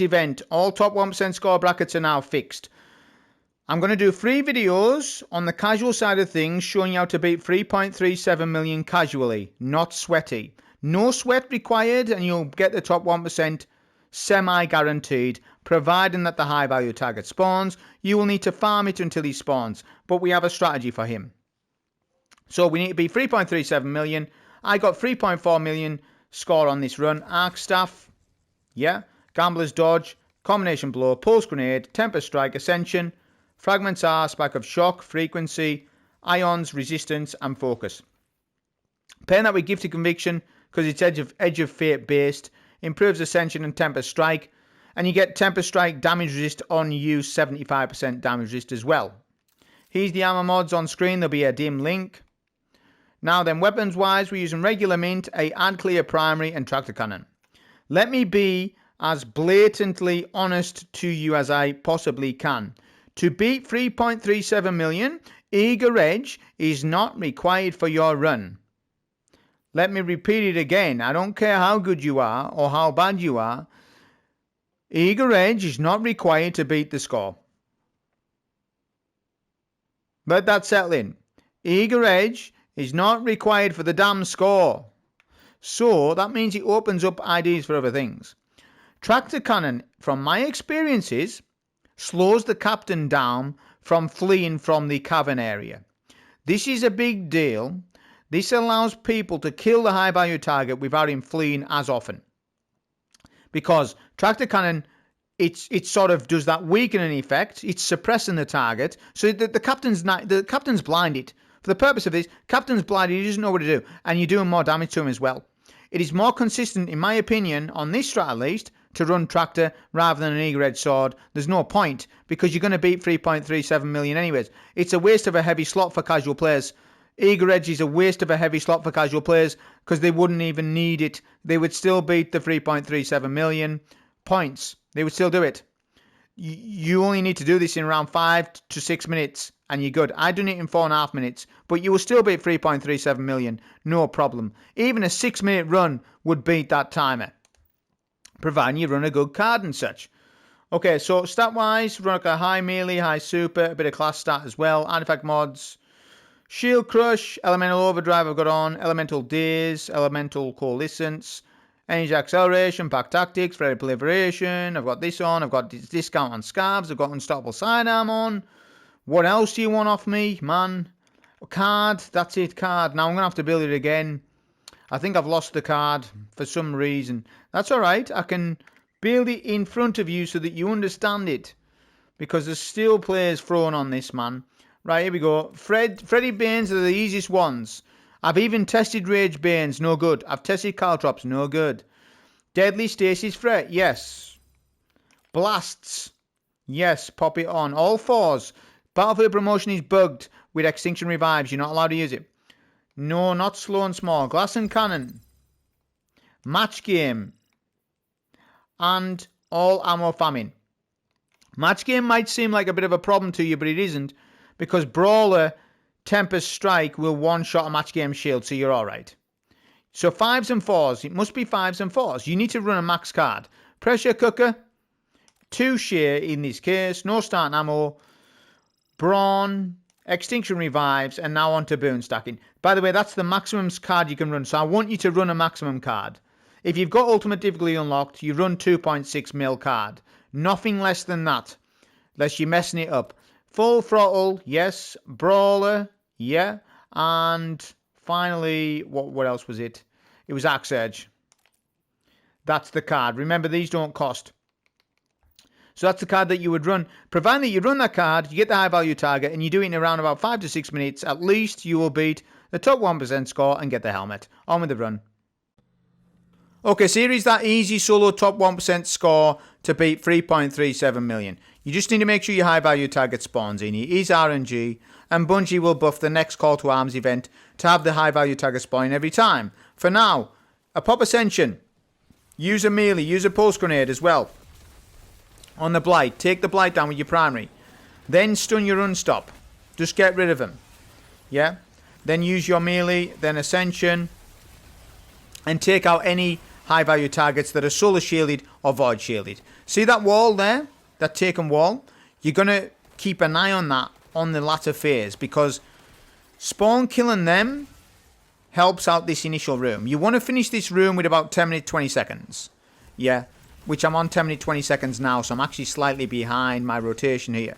event. All top 1% score brackets are now fixed. I'm going to do 3 videos on the casual side of things showing you how to beat 3.37 million casually, not sweaty. No sweat required and you'll get the top 1% semi-guaranteed, providing that the high value target spawns. You will need to farm it until he spawns, but we have a strategy for him. So we need to be 3.37 million. I got 3.4 million score on this run. Arc Staff, yeah. Gambler's Dodge, Combination Blow, Pulse Grenade, Tempest Strike, Ascension, Fragments R, Spike of Shock, Frequency, Ions, Resistance, and Focus. Pairing that with Gifted Conviction, because it's Edge of Fate based, improves Ascension and Tempest Strike, and you get Tempest Strike damage resist on use, 75% damage resist as well. Here's the armor mods on screen. There'll be a dim link. Now then, weapons wise, we're using regular mint, a Ad Clear Primary, and Tractor Cannon. Let me be as blatantly honest to you as I possibly can. To beat 3.37 million, Eager Edge is not required for your run. Let me repeat it again. I don't care how good you are or how bad you are. Eager Edge is not required to beat the score. Let that settle in. Eager Edge is not required for the damn score. So that means it opens up ideas for other things. Tractor Cannon, from my experiences, slows the captain down from fleeing from the cavern area. This is a big deal. This allows people to kill the high value target without him fleeing as often. Because Tractor Cannon, it sort of does that weakening effect. It's suppressing the target. So the captain's blinded. For the purpose of this, captain's blinded. He doesn't know what to do. And you're doing more damage to him as well. It is more consistent, in my opinion, on this strat at least, to run Tractor rather than an Eager Edge Sword. There's no point, because you're going to beat 3.37 million anyways. It's a waste of a heavy slot for casual players. Eager Edge is a waste of a heavy slot for casual players, because they wouldn't even need it. They would still beat the 3.37 million points. They would still do it. You only need to do this in around 5 to 6 minutes, and you're good. I done it in 4.5 minutes, but you will still beat 3.37 million. No problem. Even a 6-minute run would beat that timer, providing you run a good card and such. Okay, so stat-wise, run like a high melee, high super, a bit of class stat as well. Artifact mods, Shield Crush, Elemental Overdrive I've got on, Elemental Daze, Elemental Coalescence, Energy Acceleration, Pack Tactics, Fairy Proliferation. I've got this on. I've got discount on Scarves. I've got Unstoppable Sidearm on. What else do you want off me, man? Card. That's it, card. Now I'm going to have to build it again. I think I've lost the card for some reason. That's alright. I can build it in front of you so that you understand it. Because there's still players thrown on this, man. Right, here we go. Freddy Banes are the easiest ones. I've even tested Rage Banes, no good. I've tested Caltrops, no good. Deadly Stasis Threat, yes. Blasts, yes, pop it on. All 4s. Battlefield Promotion is bugged with Extinction Revives. You're not allowed to use it. No, not Slow and Small. Glass and Cannon. Match Game. And All Ammo Famine. Match Game might seem like a bit of a problem to you, but it isn't. Because Brawler Tempest Strike will one-shot a match game shield, so you're alright. So 5s and 4s. It must be 5s and 4s. You need to run a max card. Pressure Cooker. 2 Shear in this case. No starting ammo. Brawn. Extinction Revives. And now on to Boon Stacking. By the way, that's the maximum card you can run. So I want you to run a maximum card. If you've got Ultimate Difficulty unlocked, you run 2.6 mil card. Nothing less than that. Unless you're messing it up. Full Throttle, yes. Brawler, yeah. And finally, what else was it? It was Axe Edge. That's the card. Remember, these don't cost. So that's the card that you would run. Providing that you run that card, you get the high value target, and you do it in around about 5 to 6 minutes, at least you will beat the top 1% score and get the helmet. On with the run. Okay, so here is that easy solo top 1% score to beat 3.37 million. You just need to make sure your high value target spawns in. It is RNG, and Bungie will buff the next Call to Arms event to have the high value target spawn every time. For now, a Pop Ascension. Use a melee, use a Pulse Grenade as well. On the Blight, take the Blight down with your primary. Then stun your Unstop. Just get rid of him. Yeah? Then use your melee, then Ascension. And take out any high value targets that are solar shielded or void shielded. See that wall there? That taken wall? You're going to keep an eye on that on the latter phase, because spawn killing them helps out this initial room. You want to finish this room with about 10 minutes, 20 seconds. Yeah, which I'm on 10 minutes, 20 seconds now, so I'm actually slightly behind my rotation here.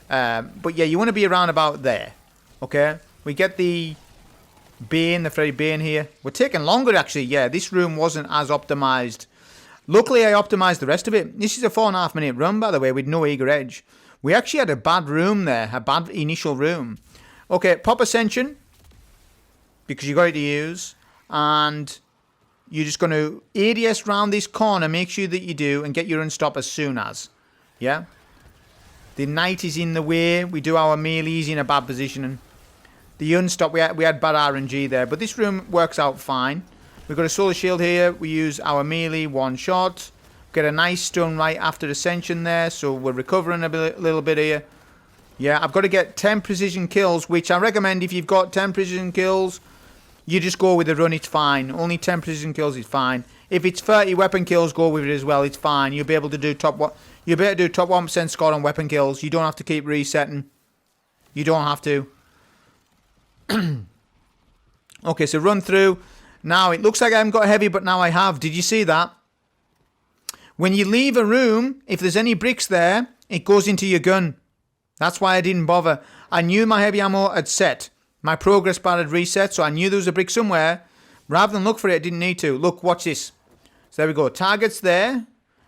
But yeah, you want to be around about there. Okay, we get the Bane, the Freddy Bane here. We're taking longer actually. Yeah, this room wasn't as optimized. Luckily, I optimized the rest of it. This is a 4.5 minute run, by the way, with no eager edge. We actually had a bad room there, a bad initial room. Okay, pop Ascension, because you got it to use, and you're just going to ADS round this corner, make sure that you do, and get your unstop as soon as. Yeah? The knight is in the way. We do our melees in a bad position. And the unstop, we had bad RNG there, but this room works out fine. We've got a solar shield here. We use our melee one shot. Get a nice stun right after Ascension there, so we're recovering a little bit here. Yeah, I've got to get 10 precision kills, which I recommend if you've got 10 precision kills, you just go with the run, it's fine. Only 10 precision kills is fine. If it's 30 weapon kills, go with it as well, it's fine. You'll be able to do top 1% score on weapon kills. You don't have to keep resetting. You don't have to. Okay, so run through. Now, it looks like I haven't got heavy, but now I have. Did you see that? When you leave a room, if there's any bricks there, it goes into your gun. That's why I didn't bother. I knew my heavy ammo had set. My progress bar had reset, so I knew there was a brick somewhere. Rather than look for it, I didn't need to. Look, watch this. So there we go. Target's there.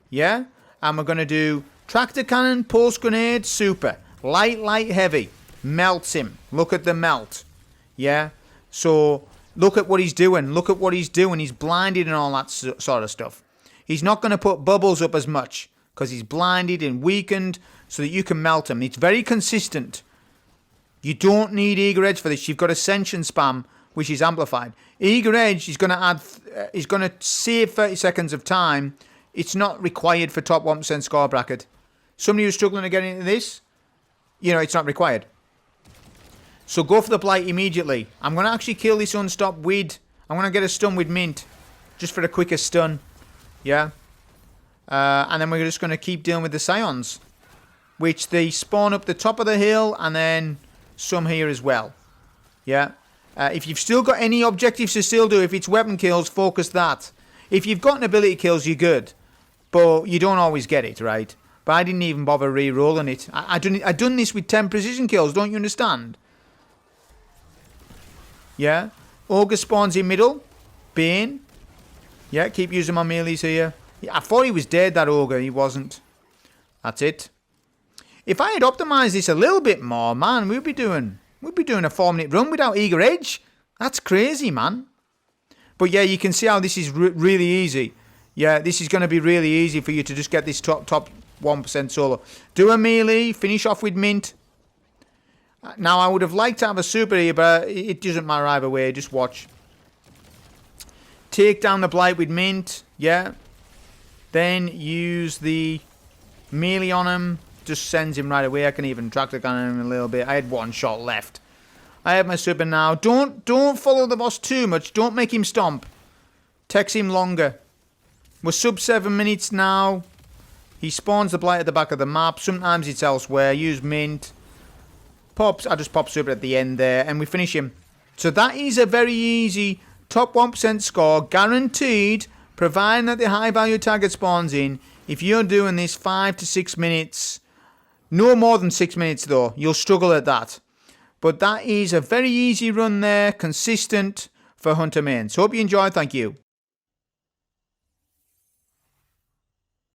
Yeah. And we're going to do tractor cannon, pulse grenade, super. Light, heavy. Melts him. Look at the melt. Yeah. So look at what he's doing. Look at what he's doing. He's blinded and all that sort of stuff. He's not going to put bubbles up as much because he's blinded and weakened so that you can melt him. It's very consistent. You don't need Eager Edge for this. You've got Ascension spam, which is amplified. Eager Edge is going to add, is going to save 30 seconds of time. It's not required for top 1% score bracket. Somebody who's struggling to get into this, you know, it's not required. So go for the Blight immediately. I'm going to actually kill this unstop with, I'm going to get a stun with Mint, just for the quicker stun. Yeah. And then we're just going to keep dealing with the Scions, which they spawn up the top of the hill and then some here as well. Yeah. If you've still got any objectives to still do, if it's weapon kills, focus that. If you've got an ability kills, you're good. But you don't always get it, right? But I didn't even bother re-rolling it. I done this with 10 precision kills, don't you understand? Yeah. Ogre spawns in middle. Bane. Yeah, keep using my melees here. I thought he was dead, that Ogre. He wasn't. That's it. If I had optimized this a little bit more, man, we'd be doing a 4-minute run without Eager Edge. That's crazy, man. But yeah, you can see how this is really easy. Yeah, this is going to be really easy for you to just get this top 1% solo. Do a melee, finish off with Mint. Now, I would have liked to have a super here, but it doesn't matter either way. Just watch. Take down the Blight with Mint. Yeah. Then use the melee on him. Just sends him right away. I can even tractor cannon him a little bit. I had one shot left. I have my super now. Don't follow the boss too much. Don't make him stomp. Takes him longer. We're sub 7 minutes now. He spawns the Blight at the back of the map. Sometimes it's elsewhere. Use Mint. Pops. I just pop super at the end there. And we finish him. So that is a very easy top 1% score. Guaranteed. Providing that the high value target spawns in. If you're doing this 5 to 6 minutes. No more than 6 minutes though. You'll struggle at that. But that is a very easy run there. Consistent for Hunter Main. So hope you enjoyed. Thank you.